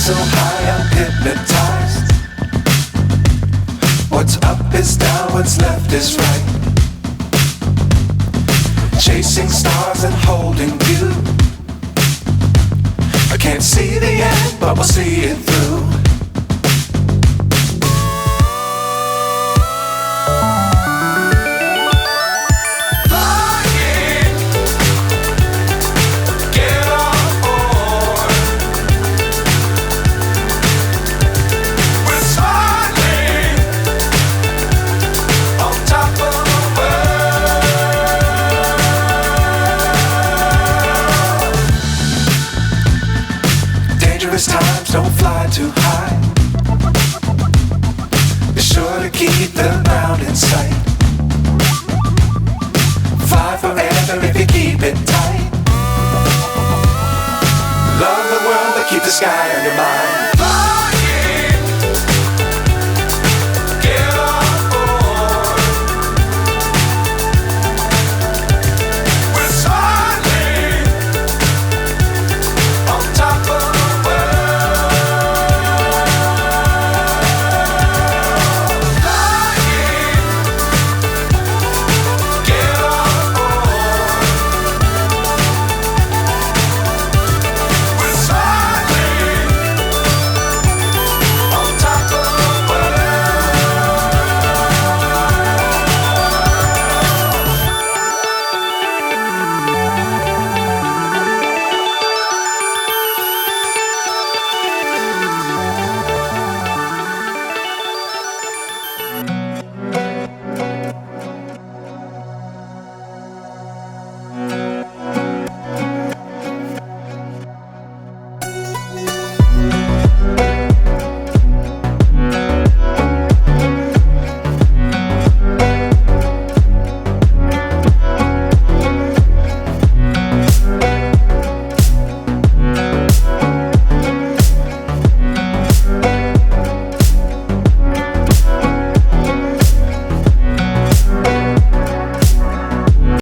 So high I'm hypnotized. What's up is down, what's left is right. Chasing stars and holding you. I can't see the end, but we'll see it through. Dangerous times, don't fly too high. Be sure to keep the ground in sight. Fly forever if you keep it tight. Love the world, but keep the sky on your mind. Fly.